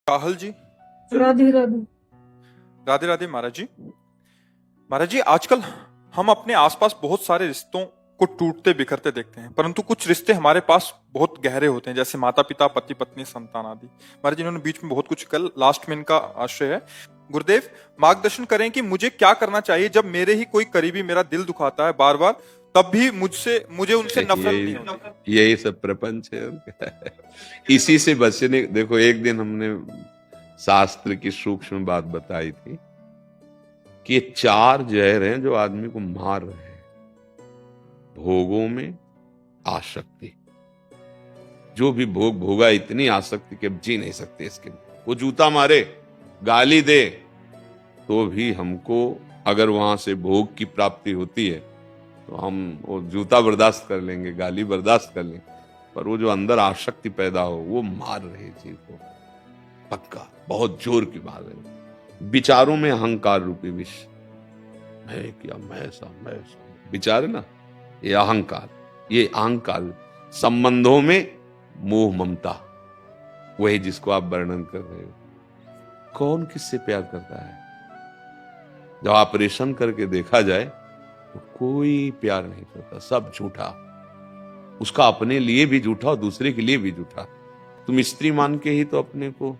राहुल जी। राधे राधे। राधे राधे महाराज जी। महाराज जी, आजकल हम अपने आसपास बहुत सारे रिश्तों को टूटते बिखरते देखते हैं, परंतु कुछ रिश्ते हमारे पास बहुत गहरे होते हैं, जैसे माता पिता, पति पत्नी, संतान आदि। महाराज जी, इन्होंने बीच में बहुत कुछ कल, लास्ट में इनका आश्रय है। गुरुदेव, मार्गदर्शन करें कि मुझे क्या करना चाहिए जब मेरे ही कोई करीबी मेरा दिल दुखाता है बार बार, तब भी मुझे उनसे नफरत नहीं होती। यही सब प्रपंच है। इसी से बचने, देखो एक दिन हमने शास्त्र की सूक्ष्म बात बताई थी कि ये चार जहर हैं जो आदमी को मार रहे हैं। भोगों में आसक्ति, जो भी भोग भोगा इतनी आसक्ति कि अब जी नहीं सकते इसके लिए। वो जूता मारे, गाली दे, तो भी हमको अगर वहां से भोग की प्राप्ति होती है तो हम वो जूता बर्दाश्त कर लेंगे, गाली बर्दाश्त कर लेंगे, पर वो जो अंदर आसक्ति पैदा हो वो मार रही जीव को, पक्का बहुत जोर की मार रही। विचारों में अहंकार रूपी विष, मैं क्या, मैं ऐसा, मैं ऐसा विचार है ना, ये अहंकार, ये अहंकार। संबंधों में मोह ममता, वही जिसको आप वर्णन कर रहे हो। कौन किससे प्यार करता है? जब ऑपरेशन करके देखा जाए तो कोई प्यार नहीं करता, सब झूठा। उसका अपने लिए भी झूठा और दूसरे के लिए भी झूठा। तुम स्त्री मान के ही तो अपने को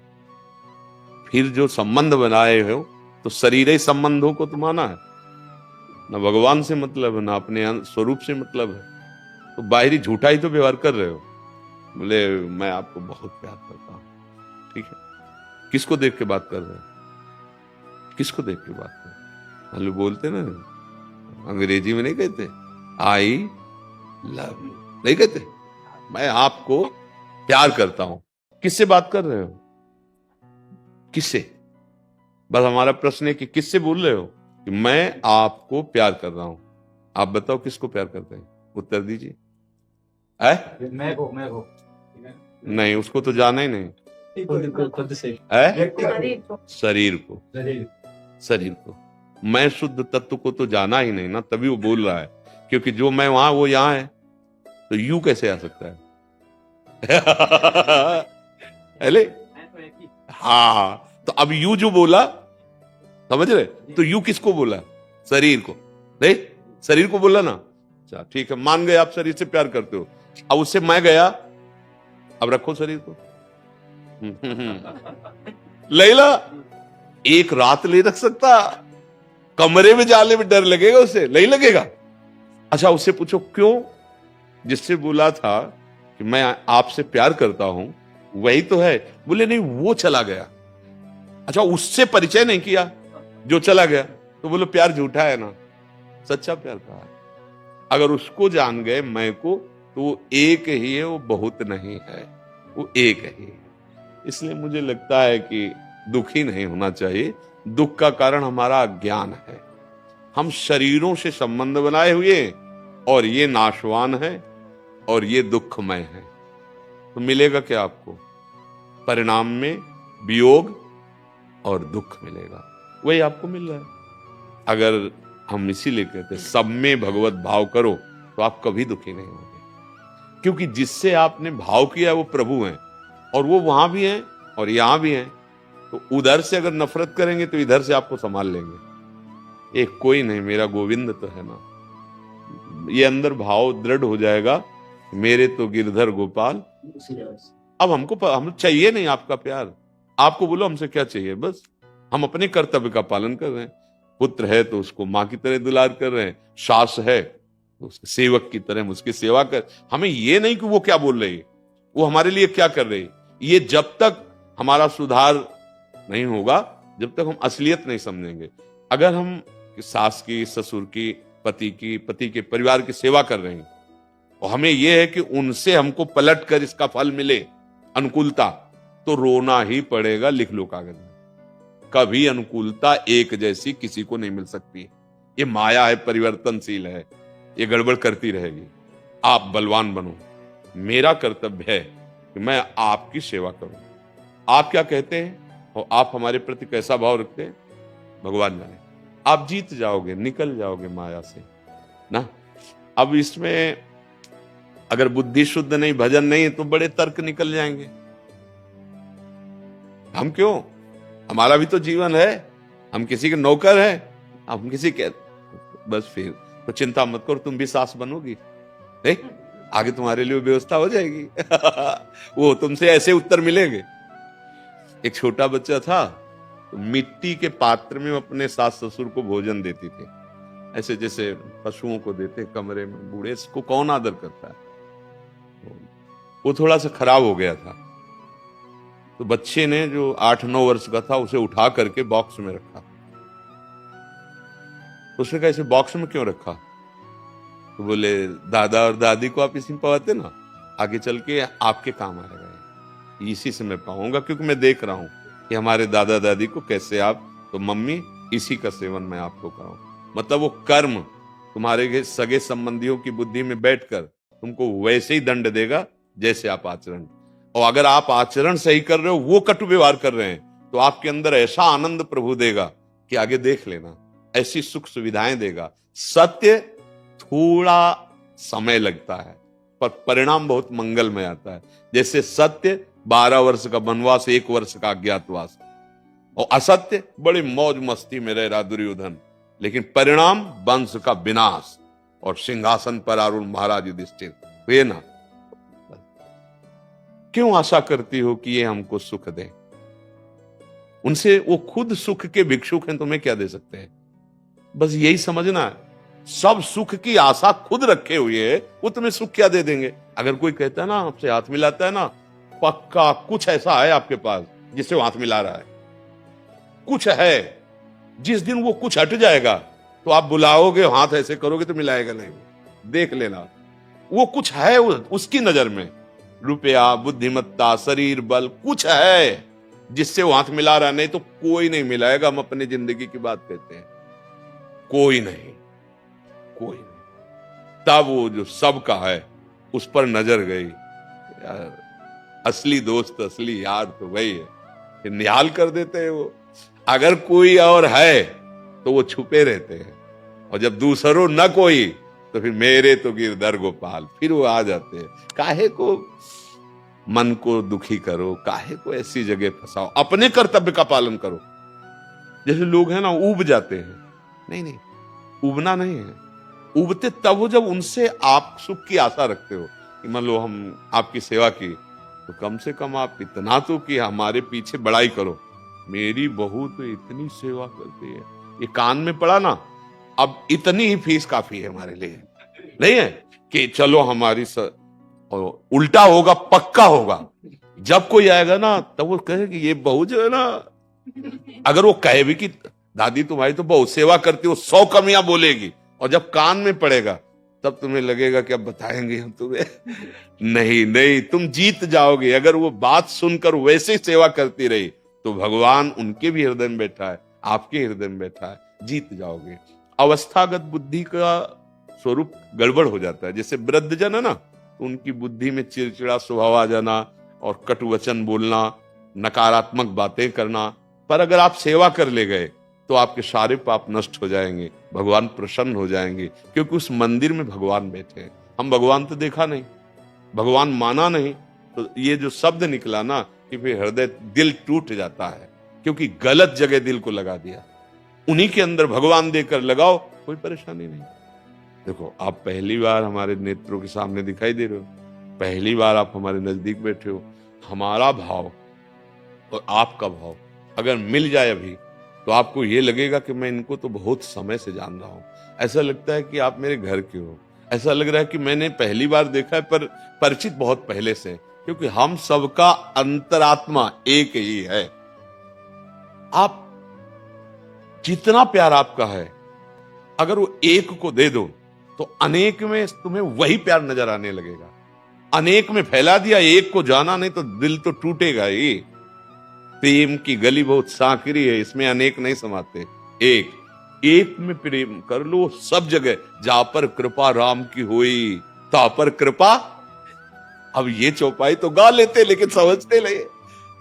फिर जो संबंध बनाए हो तो शरीर ही संबंधों को तो माना है ना, भगवान से मतलब है ना अपने स्वरूप से मतलब है। तो बाहरी झूठा ही तो व्यवहार कर रहे हो। बोले मैं आपको बहुत प्यार करता हूं, ठीक है, किसको देख के बात कर रहे हो? किसको देख के बात कर रहे हो? लोग बोलते ना, अंग्रेजी में नहीं कहते आई लव यू, नहीं कहते मैं आपको प्यार करता हूं। किससे बात कर रहे हो? किससे? बस हमारा प्रश्न है कि किससे बोल रहे हो कि मैं आपको प्यार कर रहा हूं। आप बताओ किसको प्यार करते हैं? उत्तर दीजिए। मैं को नहीं, उसको तो जाना ही नहीं। खुद से शरीर को, शरीर को, मैं शुद्ध तत्व को तो जाना ही नहीं ना, तभी वो बोल रहा है। क्योंकि जो मैं वहां वो यहां है, तो यू कैसे आ सकता है? अरे हाँ, तो अब यू जो बोला, समझ रहे, तो यू किसको बोला? शरीर को। नहीं, शरीर को बोला ना। अच्छा ठीक है, मान गए आप शरीर से प्यार करते हो। अब उससे मैं गया, अब रखो शरीर को। लैला एक रात ले रख सकता, कमरे में जाने में डर लगेगा उसे, नहीं लगेगा? अच्छा उससे पूछो क्यों? जिससे बोला था कि मैं आपसे प्यार करता हूं वही तो है। बोले नहीं, वो चला गया। अच्छा उससे परिचय नहीं किया जो चला गया, तो बोलो प्यार झूठा है ना, सच्चा प्यार कहा है। अगर उसको जान गए मैं को, तो वो एक ही है, वो बहुत नहीं है, वो एक ही है। इसलिए मुझे लगता है कि दुखी नहीं होना चाहिए। दुख का कारण हमारा अज्ञान है। हम शरीरों से संबंध बनाए हुए, और ये नाशवान है और ये दुखमय है। तो मिलेगा क्या आपको? परिणाम में वियोग और दुख मिलेगा, वही आपको मिल रहा है। अगर हम इसीलिए कहते सब में भगवत भाव करो, तो आप कभी दुखी नहीं होंगे। क्योंकि जिससे आपने भाव किया वो प्रभु हैं, और वो वहां भी हैं और यहां भी हैं। तो उधर से अगर नफरत करेंगे तो इधर से आपको संभाल लेंगे। एक कोई नहीं, मेरा गोविंद तो है ना, ये अंदर भाव दृढ़ हो जाएगा, मेरे तो गिरधर गोपाल। अब हम चाहिए नहीं आपका प्यार। आपको बोलो हमसे क्या चाहिए? बस हम अपने कर्तव्य का पालन कर रहे हैं। पुत्र है तो उसको मां की तरह दुलार कर रहे हैं, सास है तो उसके सेवक की तरह उसकी सेवा कर। हमें ये नहीं कि वो क्या बोल रही है, वो हमारे लिए क्या कर रही है। ये जब तक हमारा सुधार नहीं होगा, जब तक हम असलियत नहीं समझेंगे। अगर हम सास की, ससुर की, पति के परिवार की सेवा कर रहे हैं, और हमें यह है कि उनसे हमको पलट कर इसका फल मिले, अनुकूलता, तो रोना ही पड़ेगा। लिख लो कागज में, कभी अनुकूलता एक जैसी किसी को नहीं मिल सकती। ये माया है, परिवर्तनशील है, ये गड़बड़ करती रहेगी। आप बलवान बनो। मेरा कर्तव्य है कि मैं आपकी सेवा करूं। आप क्या कहते हैं और आप हमारे प्रति कैसा भाव रखते हैं, भगवान जाने। आप जीत जाओगे, निकल जाओगे माया से ना। अब इसमें अगर बुद्धि शुद्ध नहीं, भजन नहीं, तो बड़े तर्क निकल जाएंगे। हम क्यों, हमारा भी तो जीवन है, हम किसी के नौकर हैं, हम किसी के, बस फिर तो चिंता मत करो, तुम भी सास बनोगी, नहीं आगे तुम्हारे लिए व्यवस्था हो जाएगी। वो तुमसे ऐसे उत्तर मिलेंगे। एक छोटा बच्चा था, तो मिट्टी के पात्र में अपने सास ससुर को भोजन देती थी, ऐसे जैसे पशुओं को देते कमरे में, बूढ़े को कौन आदर करता है। वो थोड़ा सा खराब हो गया था, तो बच्चे ने जो 8-9 वर्ष का था उसे उठा करके बॉक्स में रखा। उसने कहा इसे बॉक्स में क्यों रखा? तो बोले दादा और दादी को आप इसी में पवाते ना, आगे चल के आपके काम आएगा, इसी से मैं पाऊंगा, क्योंकि मैं देख रहा हूं कि हमारे दादा दादी को कैसे आप, तो मम्मी इसी का सेवन मैं आपको कराऊं। मतलब वो कर्म तुम्हारे सगे संबंधियों की बुद्धि में बैठकर तुमको वैसे ही दंड देगा जैसे आप आचरण, और अगर आप आचरण सही कर रहे हो, वो कटु व्यवहार कर रहे हैं, तो आपके अंदर ऐसा आनंद प्रभु देगा कि आगे देख लेना, ऐसी सुख सुविधाएं देगा। सत्य थोड़ा समय लगता है पर परिणाम बहुत मंगलमय आता है। जैसे सत्य 12 वर्ष का वनवास, 1 वर्ष का अज्ञातवास, और असत्य बड़ी मौज मस्ती में रह रहा दुर्योधन, लेकिन परिणाम वंश का विनाश और सिंहासन पर आरूढ़ महाराज युधिष्ठिर। ये ना, क्यों आशा करती हो कि ये हमको सुख दे? उनसे, वो खुद सुख के भिक्षुक हैं, तुम्हें क्या दे सकते हैं? बस यही समझना है, सब सुख की आशा खुद रखे हुए है, वो तुम्हें सुख क्या दे देंगे? अगर कोई कहता है ना, आपसे हाथ मिलाता है ना, पक्का कुछ ऐसा है आपके पास जिससे वो हाथ मिला रहा है, कुछ है। जिस दिन वो कुछ हट जाएगा तो आप बुलाओगे, हाथ ऐसे करोगे तो मिलाएगा नहीं, देख लेना। वो कुछ है उसकी नजर में, रुपया, बुद्धिमत्ता, शरीर बल, कुछ है जिससे वो हाथ मिला रहा, नहीं तो कोई नहीं मिलाएगा। हम अपनी जिंदगी की बात कहते हैं, कोई नहीं, कोई नहीं। तब वो जो सबका है उस पर नजर गई, यार असली दोस्त, असली यार तो वही है, फिर निहाल कर देते हैं वो। अगर कोई और है तो वो छुपे रहते हैं, और जब दूसरों न कोई तो फिर मेरे तो गिरधर गोपाल, फिर वो आ जाते हैं। काहे को मन को दुखी करो, काहे को ऐसी जगह फंसाओ, अपने कर्तव्य का पालन करो। जैसे लोग हैं ना, ऊब जाते हैं, नहीं नहीं, उबना नहीं है, उबते तब हो जब उनसे आप सुख की आशा रखते हो कि मान लो हम आपकी सेवा की, तो कम से कम आप इतना तो कि हमारे पीछे बड़ाई करो, मेरी बहू तो इतनी सेवा करती है, ये कान में पड़ा ना, अब इतनी ही फीस काफी है हमारे लिए, नहीं है कि चलो हमारी और उल्टा होगा, पक्का होगा। जब कोई आएगा ना तब वो कहे कि ये बहू जो है ना, अगर वो कहे भी कि दादी तुम्हारी तो बहुत सेवा करती हो, 100 कमियां बोलेगी, और जब कान में पड़ेगा तब तुम्हें लगेगा कि अब बताएंगे हम तुम्हें। नहीं नहीं, तुम जीत जाओगे। अगर वो बात सुनकर वैसे ही सेवा करती रही तो भगवान उनके भी हृदय में बैठा है, आपके हृदय में बैठा है, जीत जाओगे। अवस्थागत बुद्धि का स्वरूप गड़बड़ हो जाता है। जैसे वृद्धजन है ना, तो उनकी बुद्धि में चिड़चिड़ा स्वभाव आ जाना और कटु वचन बोलना, नकारात्मक बातें करना। पर अगर आप सेवा कर ले गए तो आपके सारे पाप नष्ट हो जाएंगे, भगवान प्रसन्न हो जाएंगे, क्योंकि उस मंदिर में भगवान बैठे हैं। हम भगवान तो देखा नहीं, भगवान माना नहीं, तो ये जो शब्द निकला ना कि फिर हृदय, दिल टूट जाता है, क्योंकि गलत जगह दिल को लगा दिया। उन्हीं के अंदर भगवान देकर लगाओ, कोई परेशानी नहीं। देखो, आप पहली बार हमारे नेत्रों के सामने दिखाई दे रहे हो, पहली बार आप हमारे नजदीक बैठे हो। हमारा भाव और आपका भाव अगर मिल जाए अभी, तो आपको ये लगेगा कि मैं इनको तो बहुत समय से जान रहा हूं। ऐसा लगता है कि आप मेरे घर के हो, ऐसा लग रहा है कि मैंने पहली बार देखा है, पर परिचित बहुत पहले से, क्योंकि हम सबका अंतरात्मा एक ही है। आप जितना प्यार आपका है, अगर वो एक को दे दो तो अनेक में तुम्हें वही प्यार नजर आने लगेगा। अनेक में फैला दिया, एक को जाना नहीं तो दिल तो टूटेगा ही। प्रेम की गली बहुत सांकरी है, इसमें अनेक नहीं समाते, एक में प्रेम कर लो सब जगह। जा पर कृपा राम की हुई, ता पर कृपा। अब ये चौपाई तो गा लेते लेकिन समझते नहीं,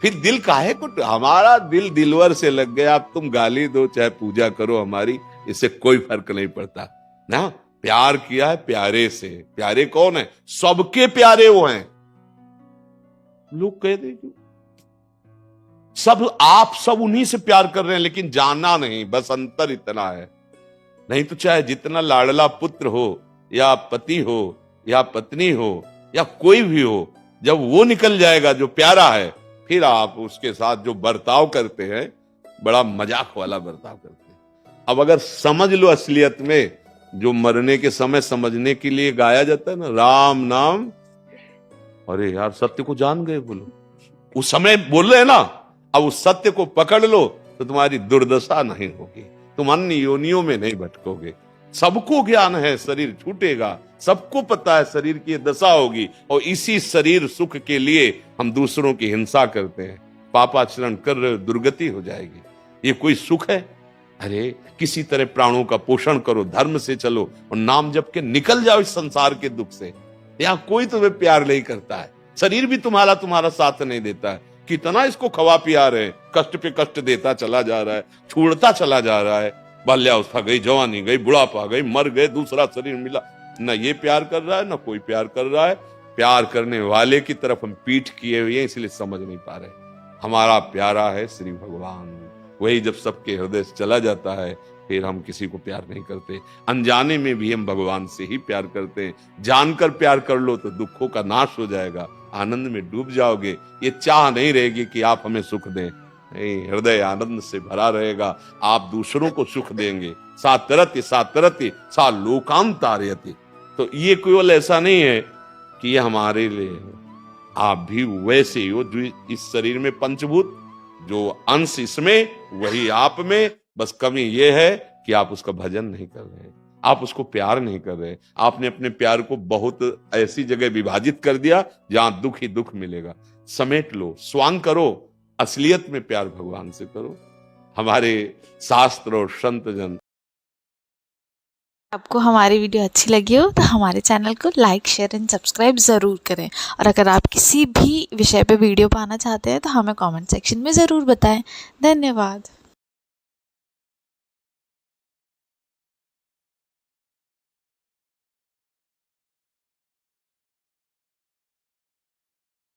फिर दिल काहे को, हमारा दिल दिलवर से लग गया। अब तुम गाली दो चाहे पूजा करो हमारी, इससे कोई फर्क नहीं पड़ता ना। प्यार किया है प्यारे से। प्यारे कौन है? सबके प्यारे वो हैं। लोग कहते सब आप सब उन्हीं से प्यार कर रहे हैं, लेकिन जाना नहीं, बस अंतर इतना है। नहीं तो चाहे जितना लाडला पुत्र हो या पति हो या पत्नी हो या कोई भी हो, जब वो निकल जाएगा जो प्यारा है, फिर आप उसके साथ जो बर्ताव करते हैं बड़ा मजाक वाला बर्ताव करते हैं। अब अगर समझ लो असलियत में, जो मरने के समय समझने के लिए गाया जाता है ना, राम नाम, अरे यार सत्य को जान गए बोलो, उस समय बोल रहे हैं ना, अब उस सत्य को पकड़ लो तो तुम्हारी दुर्दशा नहीं होगी, तुम अन्य योनियों में नहीं भटकोगे। सबको ज्ञान है शरीर छूटेगा, सबको पता है शरीर की दशा होगी, और इसी शरीर सुख के लिए हम दूसरों की हिंसा करते हैं, पापाचरण कर रहे हो, दुर्गति हो जाएगी। ये कोई सुख है? अरे किसी तरह प्राणों का पोषण करो, धर्म से चलो और नाम जप के निकल जाओ इस संसार के दुख से। यहाँ कोई तुम्हें प्यार नहीं करता है, शरीर भी तुम्हारा साथ नहीं देता है। कितना इसको खवा पिया रहे, कष्ट पे कष्ट देता चला जा रहा है, छूटता चला जा रहा है। बाल्यावस्था गई, जवानी गई, बुढ़ापा गई, मर गए, दूसरा शरीर मिला। न ये प्यार कर रहा है, न कोई प्यार कर रहा है। प्यार करने वाले की तरफ हम पीठ किए हुए हैं, इसलिए समझ नहीं पा रहे। हमारा प्यारा है श्री भगवान, वही जब सबके हृदय से चला जाता है, फिर हम किसी को प्यार नहीं करते। अनजाने में भी हम भगवान से ही प्यार करते हैं। जानकर प्यार कर लो तो दुखों का नाश हो जाएगा, आनंद में डूब जाओगे। ये चाह नहीं रहेगी कि आप हमें सुख दें, नहीं, हृदय आनंद से भरा रहेगा। आप दूसरों को सुख देंगे। सातरति सातरति सा लोकांतारयति। तो ये केवल ऐसा नहीं है कि ये हमारे लिए है, आप भी वैसे ही हो। जो इस शरीर में पंचभूत, जो अंश इसमें वही आप में, बस कमी ये है कि आप उसका भजन नहीं कर रहे, आप उसको प्यार नहीं कर रहे। आपने अपने प्यार को बहुत ऐसी जगह विभाजित कर दिया जहां दुख ही दुख मिलेगा। समेट लो, स्वांग करो, असलियत में प्यार भगवान से करो। हमारे शास्त्र और संत जन। आपको हमारी वीडियो अच्छी लगी हो तो हमारे चैनल को लाइक, शेयर एंड सब्सक्राइब ज़रूर करें। और अगर आप किसी भी विषय पे वीडियो पाना चाहते हैं तो हमें कमेंट सेक्शन में ज़रूर बताएं। धन्यवाद।